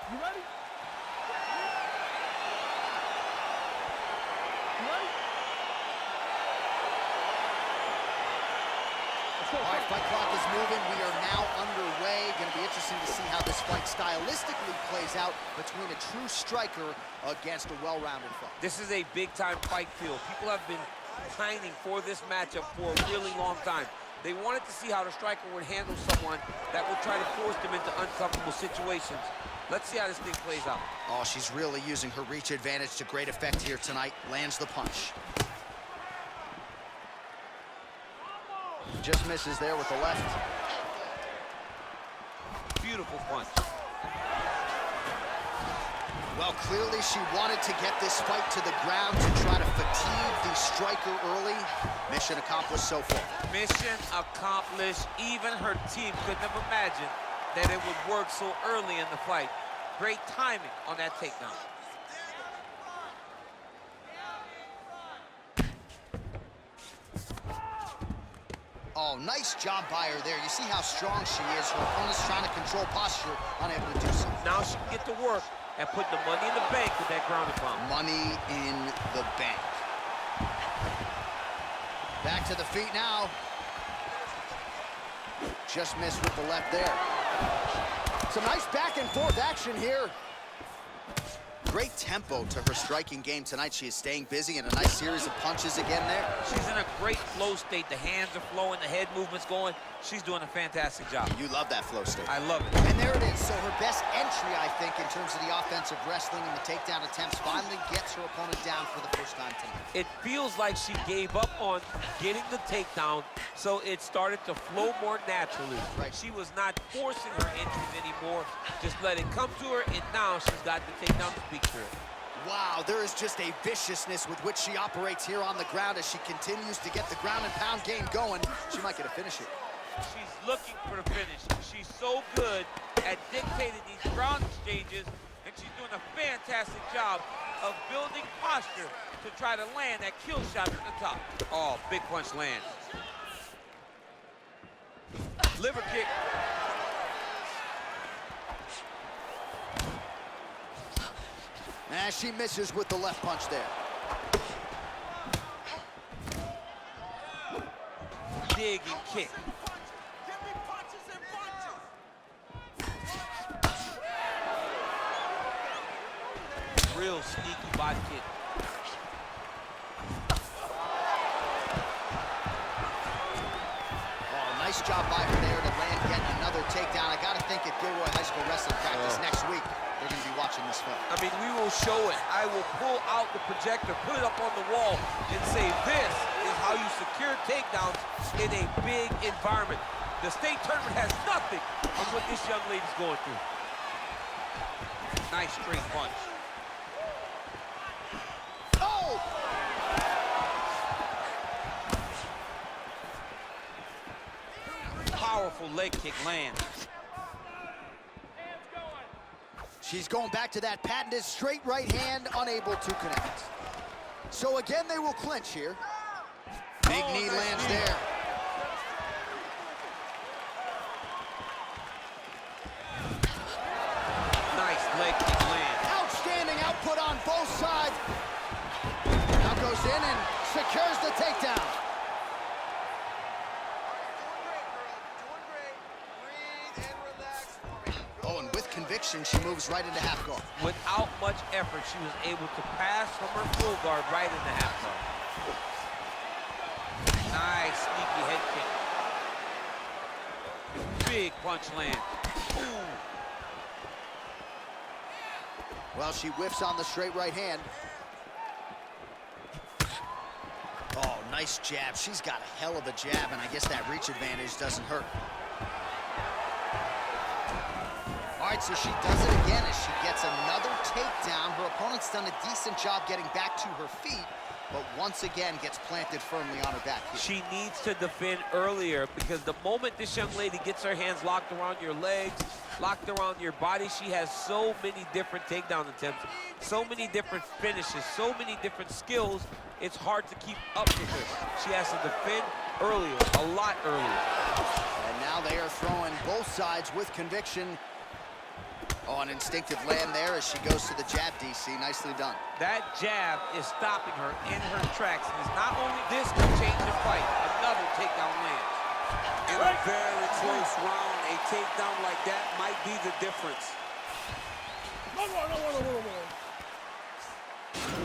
You ready? All right, fight clock is moving. We are now underway. Going to be interesting to see how this fight stylistically plays out between a true striker against a well-rounded fight. This is a big-time fight field. People have been pining for this matchup for a really long time. They wanted to see how the striker would handle someone that would try to force them into uncomfortable situations. Let's see how this thing plays out. Oh, she's really using her reach advantage to great effect here tonight. Lands the punch. Just misses there with the left. Beautiful punch. Well, clearly she wanted to get this fight to the ground to try to fatigue the striker early. Mission accomplished so far. Mission accomplished. Even her team couldn't have imagined that it would work so early in the fight. Great timing on that takedown. Oh, nice job by her there. You see how strong she is. Her opponent's trying to control posture, unable to do so. Now she can get to work and put the money in the bank with that ground and pound. Money in the bank. Back to the feet now. Just missed with the left there. Some nice back and forth action here. Great tempo to her striking game tonight. She is staying busy, and a nice series of punches again there. She's in a great flow state. The hands are flowing, the head movement's going. She's doing a fantastic job. You love that flow state. I love it. And there it is. So her best entry, I think, in terms of the offensive wrestling and the takedown attempts, finally gets her opponent down for the first time tonight. It feels like she gave up on getting the takedown, so it started to flow more naturally. Right. She was not forcing her entries anymore. Just let it come to her, and now she's got the takedown to speak for it. Wow, there is just a viciousness with which she operates here on the ground as she continues to get the ground and pound game going. She might get a finish here. She's looking for the finish. She's so good at dictating these ground exchanges, and she's doing a fantastic job of building posture to try to land that kill shot at the top. Oh, big punch lands. Liver kick. And she misses with the left punch there. Dig and kick. Real sneaky body kick. Oh, nice job by her there to land yet another takedown. I gotta think at Gilroy High School wrestling practice next week, they're gonna be watching this fight. I mean, we will show it. I will pull out the projector, put it up on the wall, and say this is how you secure takedowns in a big environment. The state tournament has nothing on what this young lady's going through. Nice straight punch. Oh! Powerful leg kick lands. She's going back to that patented straight right hand, unable to connect. So again, they will clinch here. Big knee lands there. Nice leg kick land. Outstanding output on both sides. Now goes in and secures the takedown. Oh, and with conviction, she moves right into half guard. Without much effort, she was able to pass from her full guard right into half guard. Nice sneaky head kick. Big punch land. Ooh. Well, she whiffs on the straight right hand. Oh, nice jab. She's got a hell of a jab, and I guess that reach advantage doesn't hurt. All right, so she does it again as she gets another takedown. Her opponent's done a decent job getting back to her feet, but once again gets planted firmly on her back heel. She needs to defend earlier, because the moment this young lady gets her hands locked around your legs, locked around your body, she has so many different takedown attempts, so many different finishes, so many different skills, it's hard to keep up with her. She has to defend earlier, a lot earlier. And now they are throwing both sides with conviction. Oh, an instinctive land there as she goes to the jab, DC. Nicely done. That jab is stopping her in her tracks. And it's not only this can change the fight. Another takedown lands. In a very close round, a takedown like that might be the difference.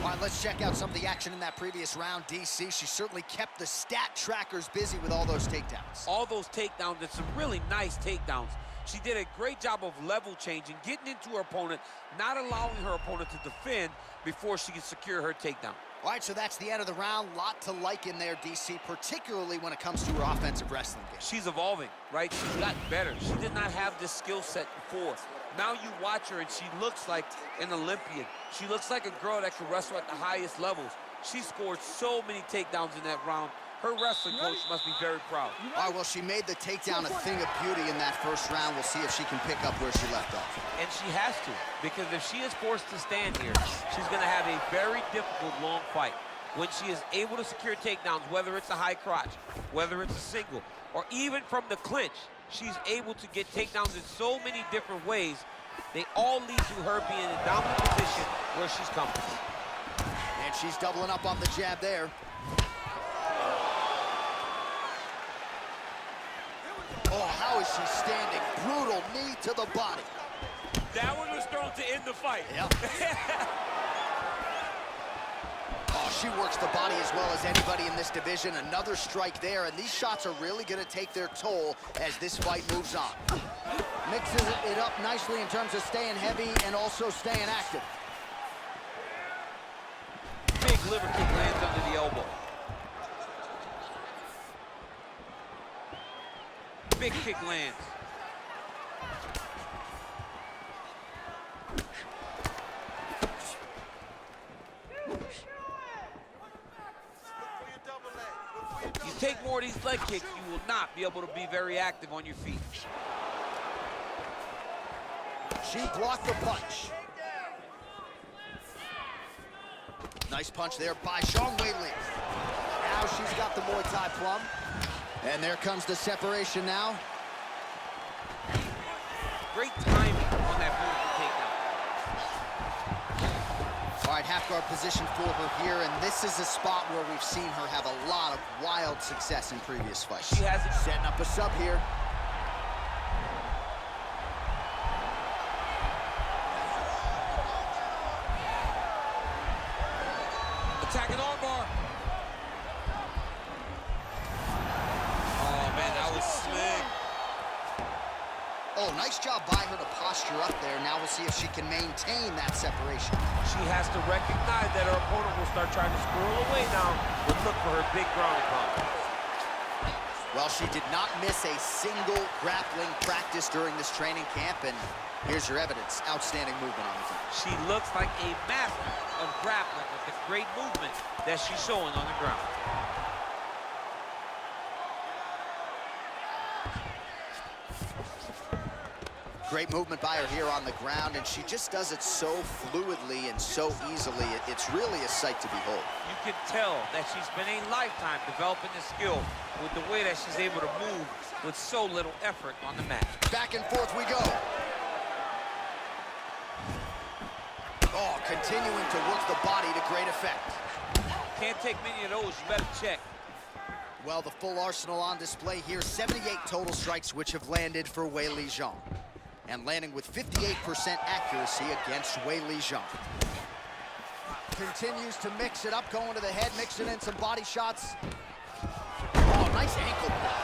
All right, let's check out some of the action in that previous round, DC. She certainly kept the stat trackers busy with all those takedowns. All those takedowns, and some really nice takedowns. She did a great job of level changing, getting into her opponent, not allowing her opponent to defend before she can secure her takedown. All right, so that's the end of the round. Lot to like in there, DC, particularly when it comes to her offensive wrestling game. She's evolving, right? She's gotten better. She did not have this skill set before. Now you watch her, and she looks like an Olympian. She looks like a girl that can wrestle at the highest levels. She scored so many takedowns in that round. Her wrestling coach must be very proud. All right, well, she made the takedown a thing of beauty in that first round. We'll see if she can pick up where she left off. And she has to, because if she is forced to stand here, she's going to have a very difficult, long fight. When she is able to secure takedowns, whether it's a high crotch, whether it's a single, or even from the clinch, she's able to get takedowns in so many different ways. They all lead to her being in a dominant position where she's comfortable. And she's doubling up on the jab there. Oh, how is she standing? Brutal knee to the body. That one was thrown to end the fight. Yep. Oh, she works the body as well as anybody in this division. Another strike there, and these shots are really going to take their toll as this fight moves on. Mixes it up nicely in terms of staying heavy and also staying active. Big liver kick lands under the elbow. Big kick lands. You take more of these leg kicks, you will not be able to be very active on your feet. She blocked the punch. Nice punch there by zhangweili. Now she's got the Muay Thai plum. And there comes the separation now. Great timing on that beautiful takedown. All right, half guard position for her here, and this is a spot where we've seen her have a lot of wild success in previous fights. She has it. Setting up a sub here. Attacking armbar. Oh, nice job by her to posture up there. Now we'll see if she can maintain that separation. She has to recognize that her opponent will start trying to squirrel away now, but look for her big ground and pound. Well, she did not miss a single grappling practice during this training camp, and here's your evidence. Outstanding movement on the ground. She looks like a master of grappling with the great movement that she's showing on the ground. Great movement by her here on the ground, and she just does it so fluidly and so easily. It's really a sight to behold. You can tell that she's spent a lifetime developing the skill with the way that she's able to move with so little effort on the mat. Back and forth we go. Oh, continuing to work the body to great effect. Can't take many of those, you better check. Well, the full arsenal on display here. 78 total strikes which have landed for Weili Zhang. And landing with 58% accuracy against Weili Zhang. Continues to mix it up, going to the head, mixing in some body shots. Oh, nice ankle block.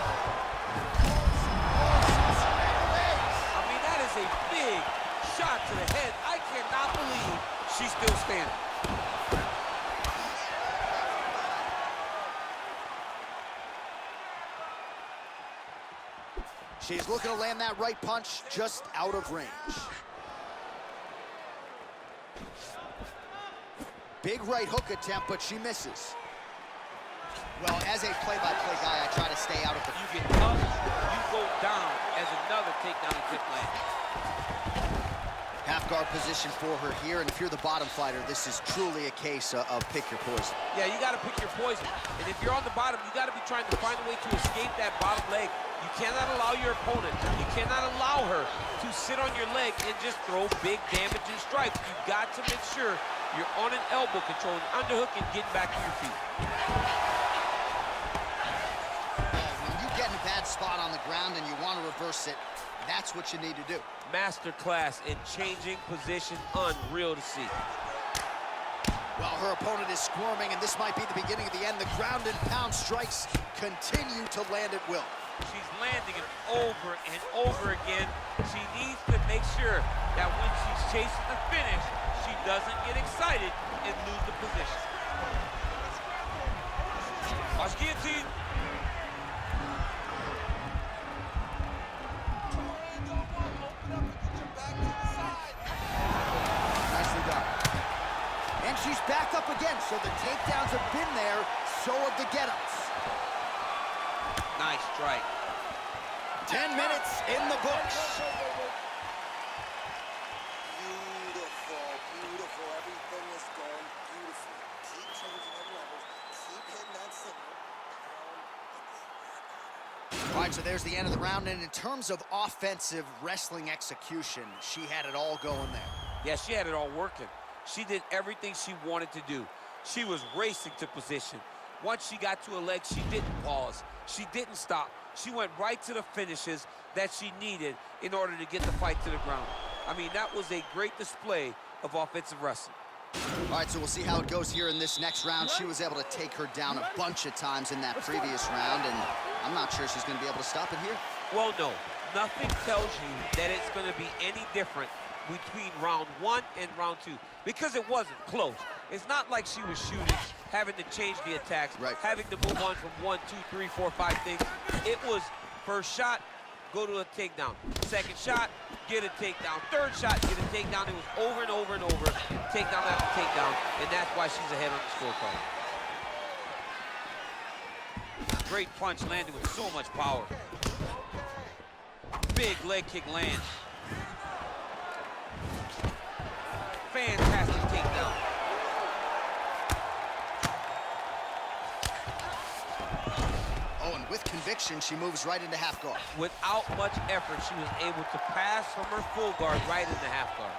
I mean, that is a big shot to the head. I cannot believe she's still standing. She's looking to land that right punch just out of range. Big right hook attempt, but she misses. Well, as a play-by-play guy, I try to stay out of the... You get up, you go down as another takedown attempt lands. Half guard position for her here, and if you're the bottom fighter, this is truly a case of pick your poison. Yeah, you got to pick your poison. And if you're on the bottom, you got to be trying to find a way to escape that bottom leg. You cannot allow your opponent, you cannot allow her to sit on your leg and just throw big damaging strikes. You got to make sure you're on an elbow, controlling underhook and getting back to your feet. When you get in a bad spot on the ground and you want to reverse it, that's what you need to do. Masterclass in changing position, unreal to see. Well, her opponent is squirming, and this might be the beginning of the end. The ground and pound strikes continue to land at will. She's landing it over and over again. She needs to make sure that when she's chasing the finish, she doesn't get excited and lose the position. Watch guillotine. She's back up again, so the takedowns have been there, so have the get-ups. Nice strike. 10 minutes in the books. Beautiful, beautiful. Everything is going beautiful. Keep changing the levels. Keep hitting that signal. All right, so there's the end of the round, and in terms of offensive wrestling execution, she had it all going there. Yeah, she had it all working. She did everything she wanted to do. She was racing to position. Once she got to a leg, she didn't pause. She didn't stop. She went right to the finishes that she needed in order to get the fight to the ground. I mean, that was a great display of offensive wrestling. All right, so we'll see how it goes here in this next round. She was able to take her down a bunch of times in that previous round, and I'm not sure she's going to be able to stop it here. Well, no. Nothing tells you that it's going to be any different between round 1 and round 2, because it wasn't close. It's not like she was shooting, having to change the attacks, having to move on from 1, 2, 3, 4, 5 things. It was first shot, go to a takedown. Second shot, get a takedown. Third shot, get a takedown. It was over and over and over, takedown after takedown, and that's why she's ahead on the scorecard. Great punch landed with so much power. Big leg kick lands. Fantastic takedown. Oh, and with conviction, she moves right into half guard. Without much effort, she was able to pass from her full guard right into half guard.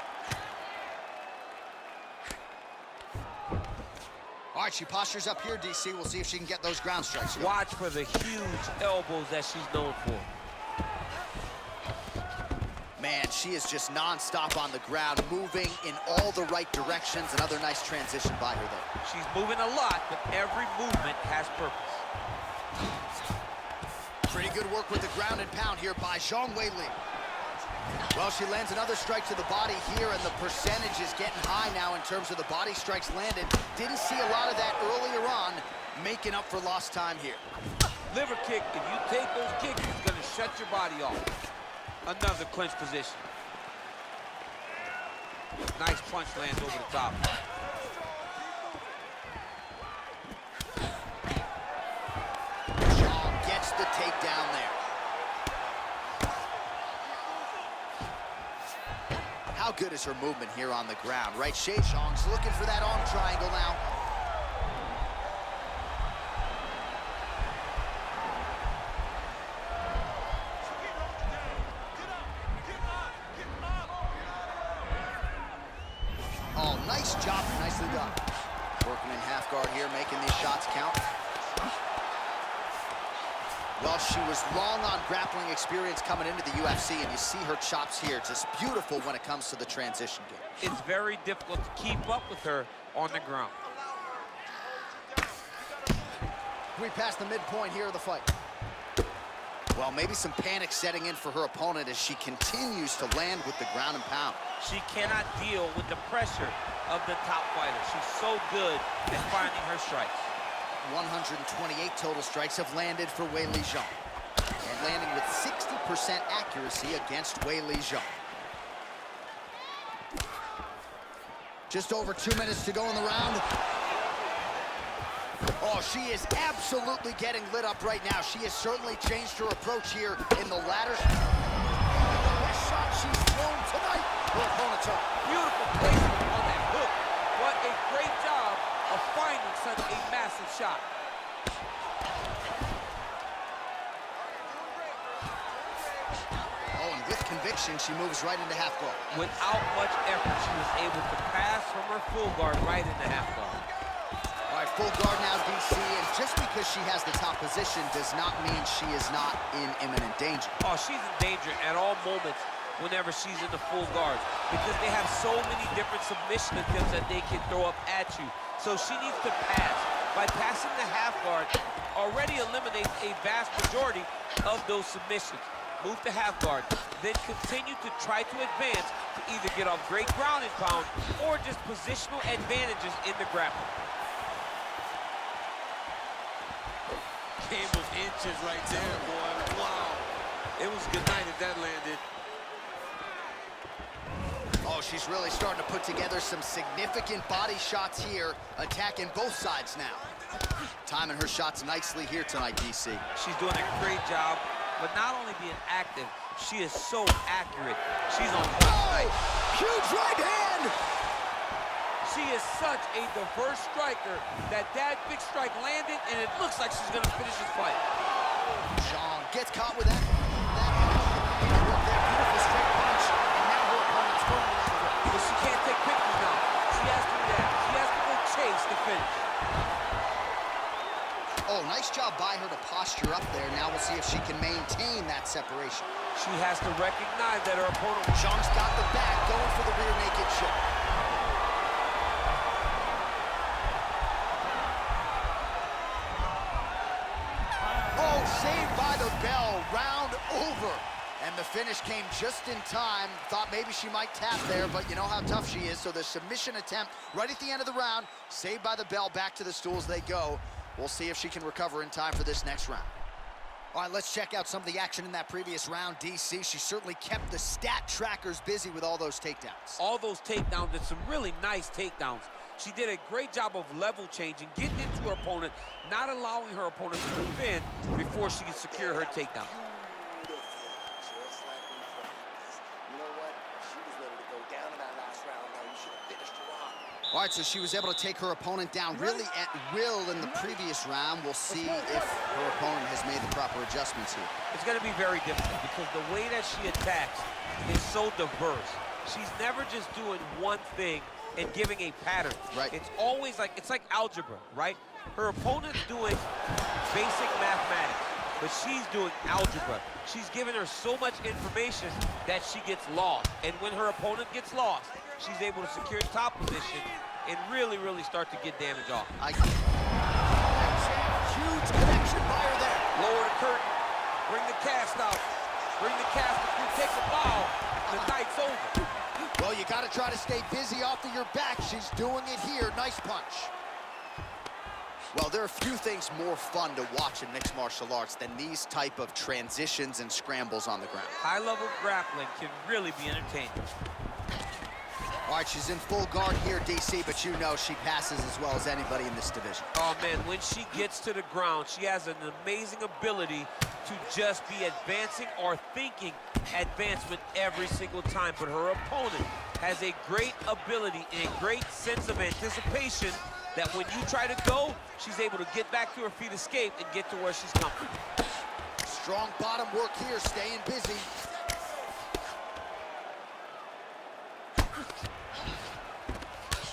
All right, she postures up here, DC. We'll see if she can get those ground strikes. Watch for the huge elbows that she's known for. Man, she is just non-stop on the ground, moving in all the right directions. Another nice transition by her there. She's moving a lot, but every movement has purpose. Pretty good work with the ground and pound here by zhangweili. Well, she lands another strike to the body here, and the percentage is getting high now in terms of the body strikes landed. Didn't see a lot of that earlier on, making up for lost time here. Liver kick, if you take those kicks, it's going to shut your body off. Another clinch position. Nice punch lands over the top. Zhang gets the takedown there. How good is her movement here on the ground, right? Zhang's looking for that arm triangle now. Oh, nice job, nicely done. Working in half guard here, making these shots count. Well, she was long on grappling experience coming into the UFC, and you see her chops here, just beautiful when it comes to the transition game. It's very difficult to keep up with her on the ground. We passed the midpoint here of the fight. Well, maybe some panic setting in for her opponent as she continues to land with the ground and pound. She cannot deal with the pressure of the top fighter. She's so good at finding her strikes. 128 total strikes have landed for Weili Zhang, and landing with 60% accuracy against Weili Zhang. Just over 2 minutes to go in the round. Oh, she is absolutely getting lit up right now. She has certainly changed her approach here in the latter. The best shot she's thrown tonight. Her opponent's up. submission, she moves right into half guard. Without much effort, she was able to pass from her full guard right into half guard. All right, full guard now, DC, and just because she has the top position does not mean she is not in imminent danger. Oh, she's in danger at all moments whenever she's in the full guard because they have so many different submission attempts that they can throw up at you. So she needs to pass. By passing the half guard, already eliminates a vast majority of those submissions. Move to half guard, then continue to try to advance to either get off great ground and pound or just positional advantages in the grappling. Game of inches right there, boy. Wow. It was good night if that landed. Oh, she's really starting to put together some significant body shots here, attacking both sides now. Timing her shots nicely here tonight, DC. She's doing a great job, but not only being active, she is so accurate. She's on top tonight. Huge right hand! She is such a diverse striker that big strike landed, and it looks like she's gonna finish this fight. Zhang gets caught with that. Beautiful straight punch, and now her opponent's firmly on the way. But she can't take pictures now. She has to react. She has to go chase the finish. Oh, nice job by her to posture up there. Now we'll see if she can maintain that separation. She has to recognize that her opponent... Zhang's got the back, going for the rear naked choke. Oh, saved by the bell, round over. And the finish came just in time. Thought maybe she might tap there, but you know how tough she is. So the submission attempt right at the end of the round, saved by the bell, back to the stools they go. We'll see if she can recover in time for this next round. All right, let's check out some of the action in that previous round. DC, she certainly kept the stat trackers busy with all those takedowns. All those takedowns and some really nice takedowns. She did a great job of level changing, getting into her opponent, not allowing her opponent to move in before she can secure her takedown. Just like we practiced. You know what? She was ready to go down in that last round. Now you should have finished her off. All right, so she was able to take her opponent down really at will in the previous round. We'll see if her opponent has made the proper adjustments here. It's going to be very difficult because the way that she attacks is so diverse. She's never just doing one thing and giving a pattern. Right. It's always like, it's like algebra, right? Her opponent's doing basic mathematics, but she's doing algebra. She's giving her so much information that she gets lost. And when her opponent gets lost, she's able to secure top position and really, really start to get damage off. Huge connection by her there. Lower the curtain, bring the cast out, bring the cast, if you take the bow, the night's over. Well, you got to try to stay busy off of your back. She's doing it here. Nice punch. Well, there are few things more fun to watch in mixed martial arts than these type of transitions and scrambles on the ground. High-level grappling can really be entertaining. All right, she's in full guard here, DC, but you know she passes as well as anybody in this division. Oh, man, when she gets to the ground, she has an amazing ability to just be advancing or thinking advancement every single time. But her opponent has a great ability and a great sense of anticipation that when you try to go, she's able to get back to her feet, escape, and get to where she's coming. Strong bottom work here, staying busy.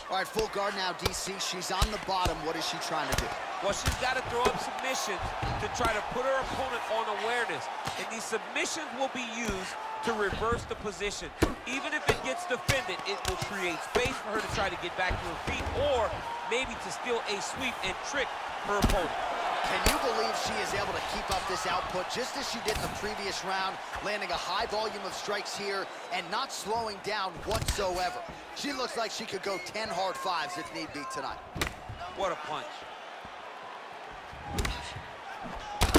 All right, full guard now, DC. She's on the bottom. What is she trying to do? Well, she's got to throw up submissions to try to put her opponent on awareness. And these submissions will be used to reverse the position. Even if it gets defended, it will create space for her to try to get back to her feet or maybe to steal a sweep and trick her opponent. Can you believe she is able to keep up this output just as she did in the previous round, landing a high volume of strikes here and not slowing down whatsoever? She looks like she could go 10 hard fives if need be tonight. What a punch.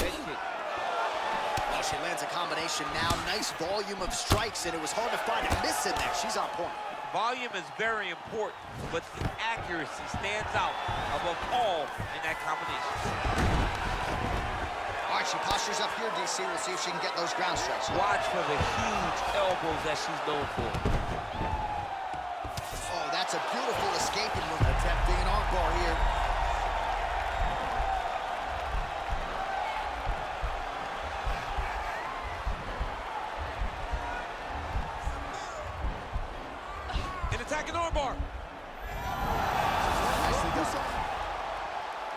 Head kick. Well, she lands a combination now. Nice volume of strikes, and it was hard to find a miss in there. She's on point. Volume is very important, but the accuracy stands out above all in that combination. All right, she postures up here, DC. We'll see if she can get those ground strikes. Watch for the huge elbows that she's known for. Oh, that's a beautiful escaping move. Attempting an armbar here. attacking armbar. Nicely done.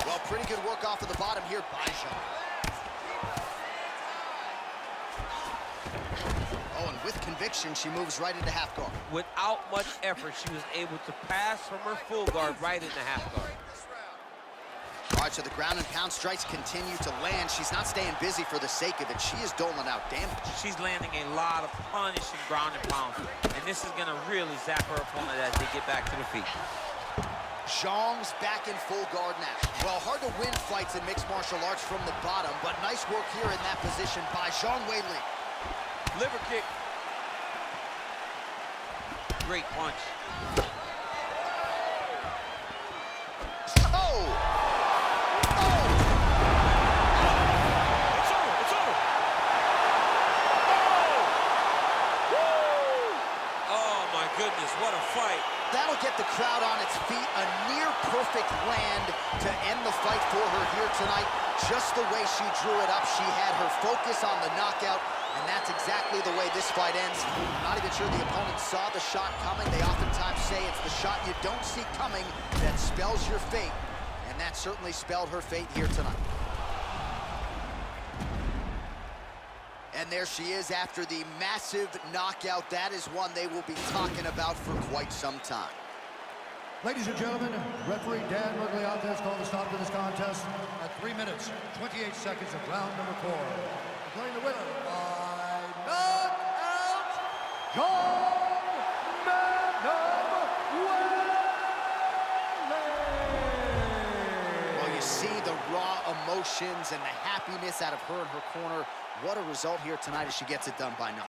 Well, pretty good work off of the bottom here by Zhang. Oh, and with conviction, she moves right into half guard. Without much effort, she was able to pass from her full guard right into half guard. All right, so the ground and pound strikes continue to land. She's not staying busy for the sake of it. She is doling out damage. She's landing a lot of punishing ground and pound, and this is gonna really zap her opponent as they get back to the feet. Zhang's back in full guard now. Well, hard to win fights in mixed martial arts from the bottom, but nice work here in that position by Zhangweili. Liver kick. Great punch. Oh! It's over. Oh my goodness, what a fight. That'll get the crowd on its feet. A near-perfect land to end the fight for her here tonight. Just the way she drew it up, she had her focus on the knockout, and that's exactly the way this fight ends. I'm not even sure the opponent saw the shot coming. They oftentimes say it's the shot you don't see coming that spells your fate, and that certainly spelled her fate here tonight. And there she is after the massive knockout. That is one they will be talking about for quite some time. Ladies and gentlemen, referee Dan Mergliata has called a stop to this contest at 3 minutes, 28 seconds of round number 4. Declaring the winner by knockout, Well, you see the raw emotions and the happiness out of her in her corner. What a result here tonight as she gets it done by knockout.